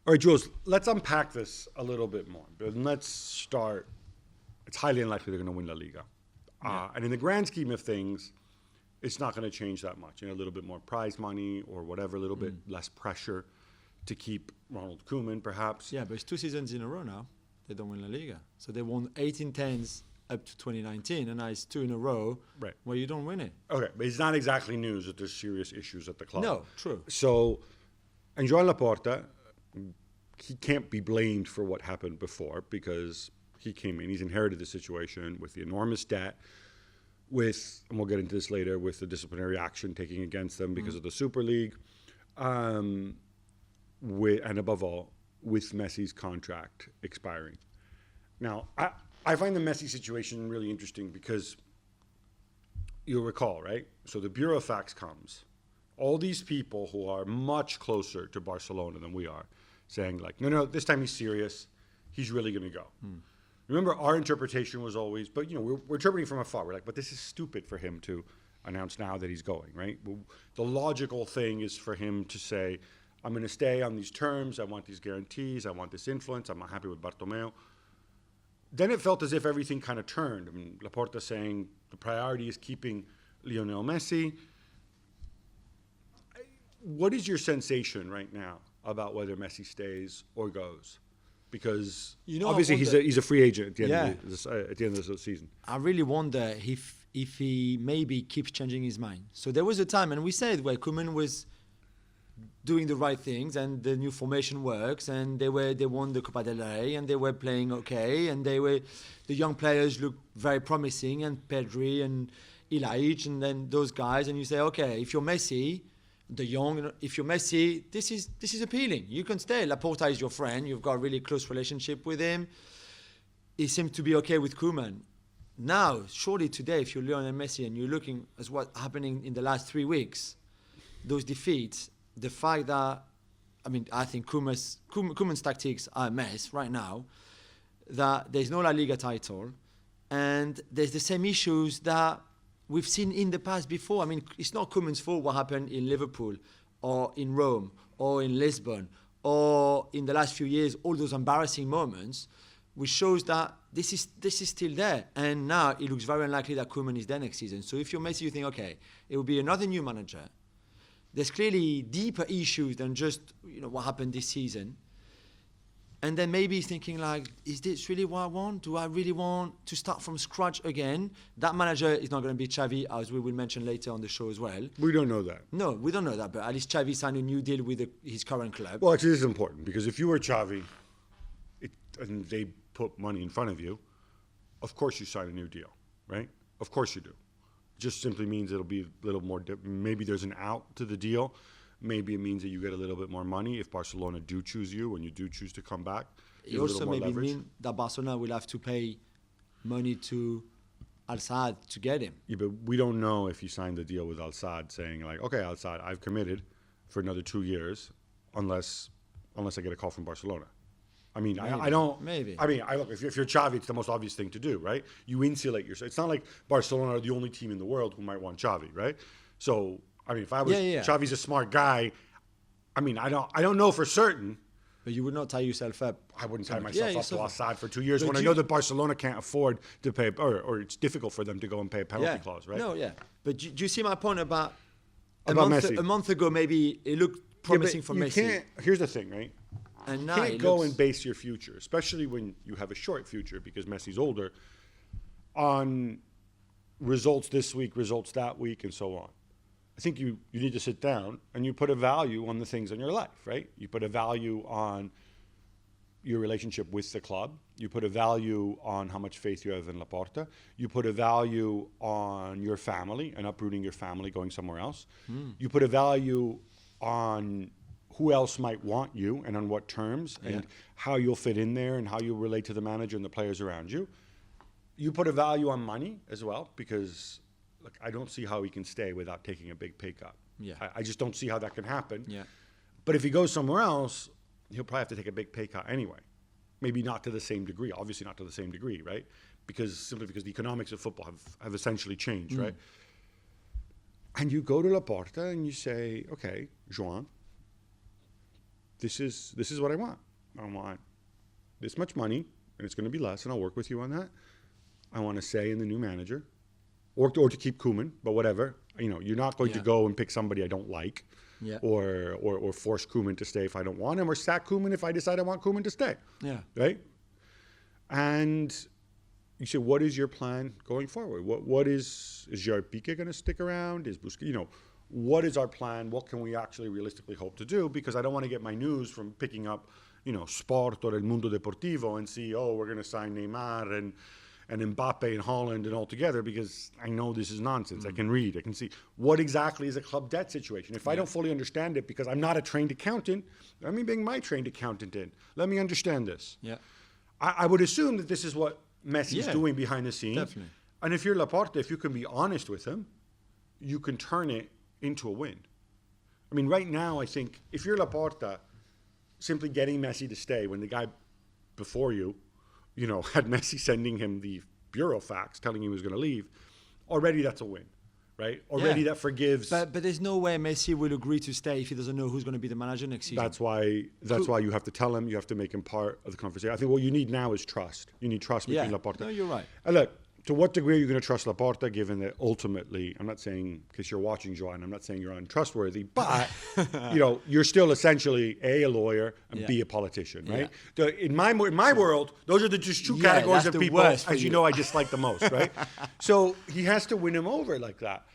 All right, Jules, let's unpack this a little bit more. And let's start. It's highly unlikely they're going to win La Liga. And in the grand scheme of things, it's not going to change that much. A little bit more prize money or whatever, a little bit less pressure to keep Ronald Koeman, perhaps. Yeah, but it's 2 seasons in a row now. They don't win La Liga. So they won 18 10s up to 2019, and now it's 2 in a row where you don't win it. Okay, but it's not exactly news that there's serious issues at the club. No, true. So, and Joan Laporta, he can't be blamed for what happened before because he came in. He's inherited the situation with the enormous debt, with, and we'll get into this later, with the disciplinary action taking against them because of the Super League, and above all, with Messi's contract expiring. Now, I find the Messi situation really interesting because you'll recall, right? So the Bureau of Facts comes. All these people who are much closer to Barcelona than we are saying like, no, this time he's serious. He's really going to go. Remember, our interpretation was always, but we're interpreting from afar. We're like, but this is stupid for him to announce now that he's going, right? Well, the logical thing is for him to say, I'm going to stay on these terms. I want these guarantees. I want this influence. I'm not happy with Bartomeu. Then it felt as if everything kind of turned. I mean, Laporta saying the priority is keeping Lionel Messi. What is your sensation right now about whether Messi stays or goes? Because obviously he's a free agent at the end of the season. I really wonder if he maybe keeps changing his mind. So there was a time, and we said, where Koeman was doing the right things and the new formation works, and they won the Copa del Rey and they were playing okay, and the young players looked very promising, and Pedri and Ilaich and then those guys, and you say, okay, if you're Messi, if you're Messi, this is appealing. You can stay. Laporta is your friend. You've got a really close relationship with him. He seemed to be okay with Koeman. Now, surely today, if you're Lionel Messi and you're looking at what's happening in the last 3 weeks, those defeats, the fact that, I think Koeman's tactics are a mess right now, that there's no La Liga title, and there's the same issues that we've seen in the past before. It's not Koeman's fault what happened in Liverpool or in Rome or in Lisbon or in the last few years, all those embarrassing moments, which shows that this is still there. And now it looks very unlikely that Koeman is there next season. So if you're Messi, you think, okay, it will be another new manager. There's clearly deeper issues than just what happened this season. And then maybe he's thinking like, is this really what I want? Do I really want to start from scratch again? That manager is not going to be Xavi, as we will mention later on the show as well. We don't know that. No, we don't know that, but at least Xavi signed a new deal with his current club. Well, actually, this is important, because if you were Xavi and they put money in front of you, of course you sign a new deal, right? Of course you do. It just simply means it'll be a little more, maybe there's an out to the deal. Maybe it means that you get a little bit more money if Barcelona do choose you and you do choose to come back. It also maybe means that Barcelona will have to pay money to Al Sadd to get him. Yeah, but we don't know if he signed the deal with Al Sadd saying like, okay, Al Sadd, I've committed for another 2 years unless I get a call from Barcelona. I don't. Maybe. Look, if you're Xavi, it's the most obvious thing to do, right? You insulate yourself. It's not like Barcelona are the only team in the world who might want Xavi, right? So, if I was Xavi's a smart guy, I don't know for certain. But you would not tie yourself up. I wouldn't tie myself up to Al Sadd for 2 years when I know that Barcelona can't afford to pay, or it's difficult for them to go and pay a penalty clause, right? No, yeah. But do you see my point about Messi? A month ago, maybe it looked promising for Messi. Here's the thing, right? And you now can't go and base your future, especially when you have a short future because Messi's older, on results this week, results that week, and so on. I think you need to sit down and you put a value on the things in your life, right? You put a value on your relationship with the club. You put a value on how much faith you have in Laporta. You put a value on your family and uprooting your family, going somewhere else. You put a value on who else might want you and on what terms and how you'll fit in there and how you'll relate to the manager and the players around you. You put a value on money as well, because look, I don't see how he can stay without taking a big pay cut. Yeah. I just don't see how that can happen. Yeah. But if he goes somewhere else, he'll probably have to take a big pay cut anyway. Maybe not to the same degree, obviously not to the same degree, right? Simply because the economics of football have essentially changed, right? And you go to Laporta and you say, okay, Joan, this is what I want. I want this much money, and it's going to be less, and I'll work with you on that. I want to say in the new manager, or to keep Koeman, but whatever. You know, you're not going to go and pick somebody I don't like, or force Koeman to stay if I don't want him, or sack Koeman if I decide I want Koeman to stay. Yeah. Right? And you say, what is your plan going forward? What is Gerard Piqué going to stick around? Is Busquets, you know, what is our plan? What can we actually realistically hope to do? Because I don't want to get my news from picking up, you know, Sport or El Mundo Deportivo and see, oh, we're going to sign Neymar and Mbappe and Holland and all together, because I know this is nonsense. I can read, I can see what exactly is a club debt situation. If I don't fully understand it, because I'm not a trained accountant, let me bring my trained accountant in. Let me understand this. Yeah. I would assume that this is what Messi's doing behind the scenes. Definitely. And if you're Laporta, if you can be honest with him, you can turn it into a win. I mean, right now, I think if you're Laporta, simply getting Messi to stay when the guy before you, you know, had Messi sending him the bureau fax telling him he was going to leave, already that's a win, right? Already that forgives. But there's no way Messi will agree to stay if he doesn't know who's going to be the manager next season. That's why you have to tell him, you have to make him part of the conversation. I think what you need now is trust. You need trust between Laporta. No, you're right. And look, to what degree are you going to trust Laporta, given that ultimately, I'm not saying, because you're watching, Joanne, I'm not saying you're untrustworthy, but, you know, you're still essentially A, a lawyer, and B, a politician, right? In my world, those are the just two categories of people, as you know, I dislike the most, right? So he has to win him over like that.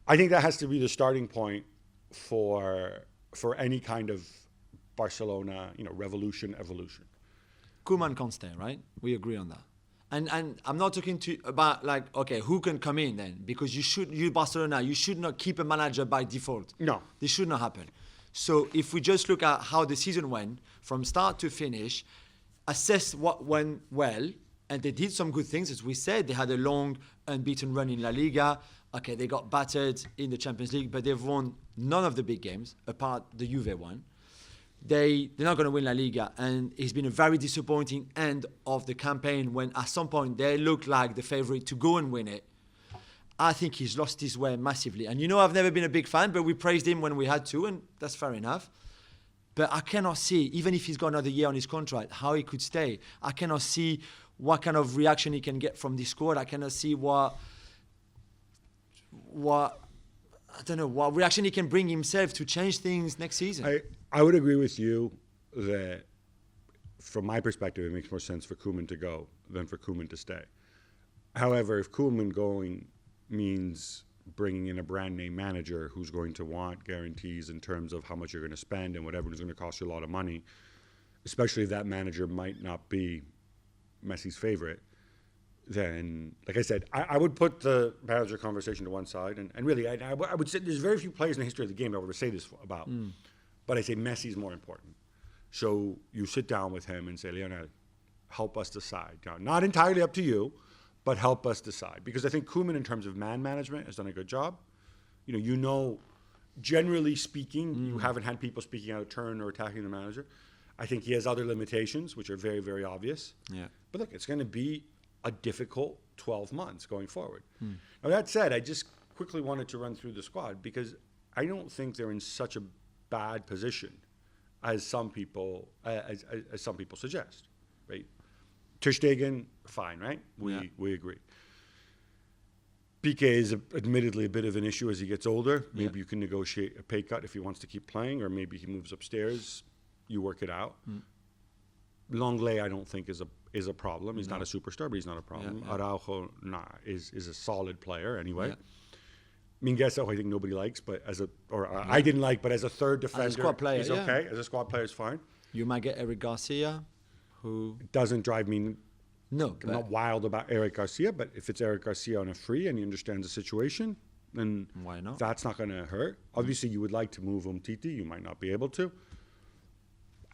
I think that has to be the starting point for any kind of Barcelona, you know, revolution, evolution. Koeman can't stay, right? We agree on that. And I'm not talking about like, okay, who can come in then? Because you Barcelona, you should not keep a manager by default. No. This should not happen. So if we just look at how the season went from start to finish, assess what went well, and they did some good things, as we said. They had a long unbeaten run in La Liga. Okay, they got battered in the Champions League, but they've won none of the big games, apart the Juve one. They're not going to win La Liga, and it's been a very disappointing end of the campaign when at some point they looked like the favourite to go and win it. I think he's lost his way massively. And you know, I've never been a big fan, but we praised him when we had to, and that's fair enough. But I cannot see, even if he's got another year on his contract, how he could stay. I cannot see what kind of reaction he can get from this squad. I cannot see what I don't know, what reaction he can bring himself to change things next season. I would agree with you that, from my perspective, it makes more sense for Koeman to go than for Koeman to stay. However, if Koeman going means bringing in a brand name manager who's going to want guarantees in terms of how much you're going to spend and whatever is going to cost you a lot of money, especially if that manager might not be Messi's favorite, then, like I said, I would put the manager conversation to one side. And really, I would say there's very few players in the history of the game I would say this about. But I say Messi's more important. So you sit down with him and say, Lionel, help us decide. Now, not entirely up to you, but help us decide. Because I think Koeman, in terms of man management, has done a good job. You know, generally speaking, you haven't had people speaking out of turn or attacking the manager. I think he has other limitations, which are very, very obvious. Yeah. But look, it's going to be a difficult 12 months going forward. Now, that said, I just quickly wanted to run through the squad because I don't think they're in such a bad position as some people as some people suggest, right? Ter Stegen, fine, right? We agree. Piqué is admittedly a bit of an issue as he gets older. Maybe you can negotiate a pay cut if he wants to keep playing, or maybe he moves upstairs. You work it out. Longley, I don't think is a problem. He's not a superstar, but he's not a problem. Araujo, is a solid player anyway. Mingueza, who I think nobody likes, but I didn't like, but as a third defender, as a squad player, he's okay. As a squad player, it's fine. You might get Eric Garcia, who doesn't drive me. No, I'm not wild about Eric Garcia, but if it's Eric Garcia on a free and he understands the situation, then why not? That's not going to hurt. Obviously, you would like to move Titi. You might not be able to.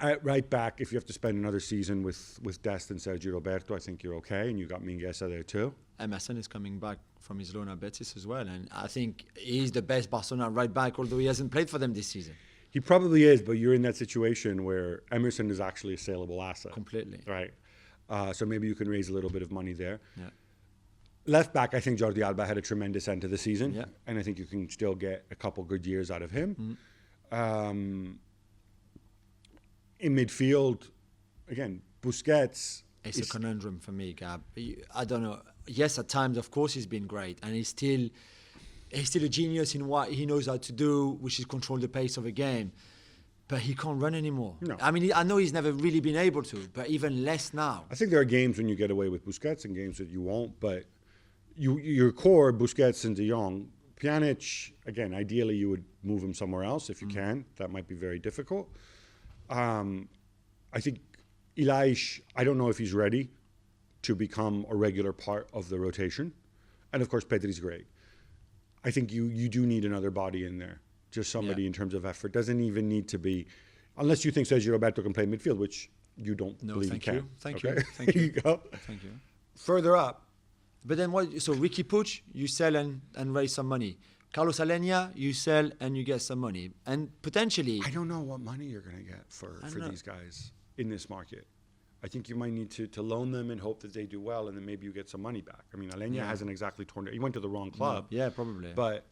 At right back, if you have to spend another season with Dest and Sergio Roberto, I think you're okay, and you got Mingueza there too. Emerson is coming back from his loan at Betis as well, and I think he's the best Barcelona right back, although he hasn't played for them this season. He probably is, but you're in that situation where Emerson is actually a saleable asset. Completely. Right. So maybe you can raise a little bit of money there. Yeah. Left back, I think Jordi Alba had a tremendous end to the season, and I think you can still get a couple good years out of him. in midfield, again, Busquets. It's a conundrum for me, Gab. I don't know. Yes, at times, of course, he's been great, and he's still a genius in what he knows how to do, which is control the pace of a game. But he can't run anymore. No. I mean, I know he's never really been able to, but even less now. I think there are games when you get away with Busquets and games that you won't, but your core, Busquets and De Jong, Pjanic, again, ideally you would move him somewhere else if you can. That might be very difficult. I think Elias, I don't know if he's ready to become a regular part of the rotation. And of course, Pedri's great. I think you do need another body in there. Just somebody in terms of effort. Doesn't even need to be, unless you think Sergio Roberto can play midfield, which you don't believe he can. Thank okay? you. Thank you. There you go. Thank you. Further up. But then what? So Ricky Puig, you sell and raise some money. Carlos Alenia, you sell and you get some money. And potentially... I don't know what money you're going to get for these guys in this market. I think you might need to loan them and hope that they do well, and then maybe you get some money back. I mean, Alenia hasn't exactly torn it. He went to the wrong club. No. Yeah, probably. But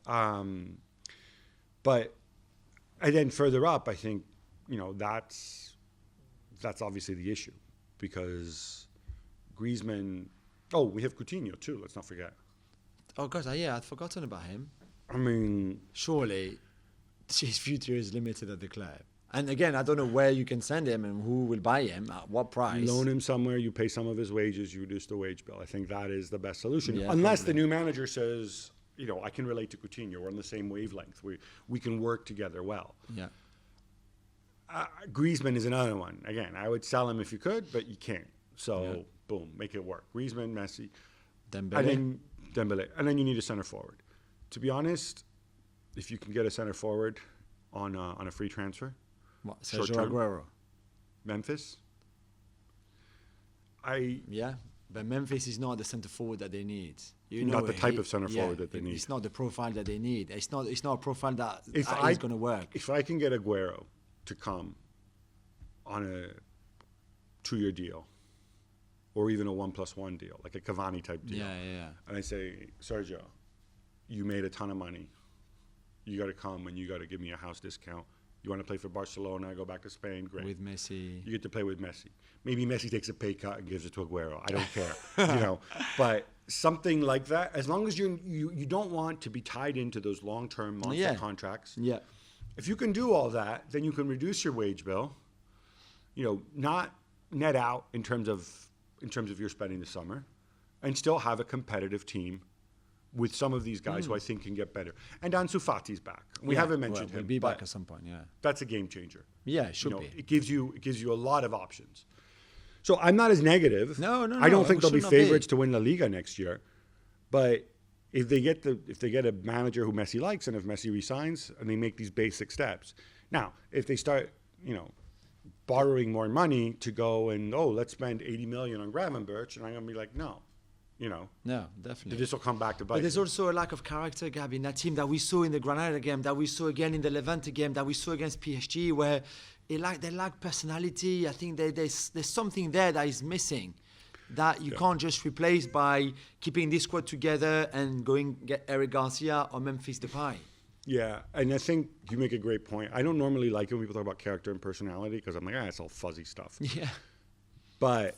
and then further up, I think, that's obviously the issue, because Griezmann. Oh, we have Coutinho too. Let's not forget. Oh God, I'd forgotten about him. I mean, surely his future is limited at the club. And again, I don't know where you can send him and who will buy him at what price. You loan him somewhere, you pay some of his wages, you reduce the wage bill. I think that is the best solution, Yeah, unless probably. the new manager says, I can relate to Coutinho. We're on the same wavelength. We can work together well. Yeah. Griezmann is another one. Again, I would sell him if you could, but you can't. So, boom, make it work. Griezmann, Messi, Dembele. And then you need a center forward. To be honest, if you can get a center forward on a free transfer, What, Sergio Aguero? Memphis. Yeah, but Memphis is not the center forward that they need. Not the type of center forward that they need. It's not the profile that they need. It's not a profile that is going to work. If I can get Aguero to come on a 2-year deal, or even a 1+1 deal, like a Cavani type deal, and I say, Sergio, you made a ton of money. You got to come and you got to give me a house discount. You want to play for Barcelona, go back to Spain, great. With Messi. You get to play with Messi. Maybe Messi takes a pay cut and gives it to Aguero. I don't care, But something like that, as long as you don't want to be tied into those long-term monster contracts. Yeah. If you can do all that, then you can reduce your wage bill. Not net out in terms of your spending this summer, and still have a competitive team with some of these guys who I think can get better. And Ansu Fati's back. We haven't mentioned him. He'll be back at some point, That's a game changer. Yeah, it should be. It gives you a lot of options. So I'm not as negative. No. I don't think they'll be favorites to win La Liga next year. But if they get a manager who Messi likes, and if Messi resigns, and they make these basic steps. Now, if they start, borrowing more money to go and let's spend 80 million on Gravenberch, and I'm gonna be like, no. No, definitely. This will come back to bite. But there's also a lack of character, Gab, in that team that we saw in the Granada game, that we saw again in the Levante game, that we saw against PSG, where they lack personality. I think there's something there that is missing, that you can't just replace by keeping this squad together and going get Eric Garcia or Memphis Depay. Yeah, and I think you make a great point. I don't normally like it when people talk about character and personality, because I'm like, it's all fuzzy stuff. Yeah. But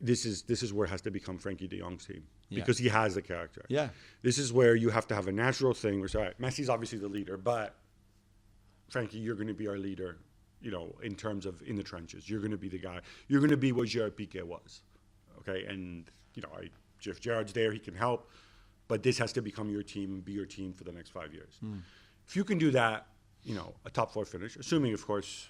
this is where it has to become Frankie de Jong's team, because he has the character. Yeah. This is where you have to have a natural thing where, all right, Messi's obviously the leader, but Frankie, you're going to be our leader, in terms of in the trenches. You're going to be the guy. You're going to be what Gerard Piqué was. Okay? And, if Gerard's there, he can help, but this has to become your team and be your team for the next 5 years. If you can do that, a top 4 finish, assuming, of course,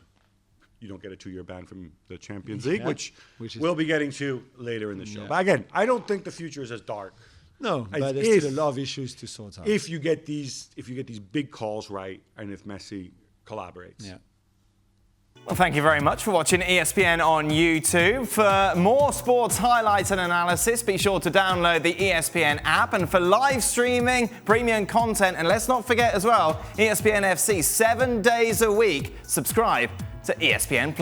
you don't get a 2-year ban from the Champions League, which we'll be getting to later in the show. But again, I don't think the future is as dark. No, but there's still a lot of issues to sort out. If you get these big calls right, and if Messi collaborates. Yeah. Well, thank you very much for watching ESPN on YouTube. For more sports highlights and analysis, be sure to download the ESPN app. And for live streaming, premium content, and let's not forget as well, ESPN FC 7 days a week. Subscribe to ESPN+.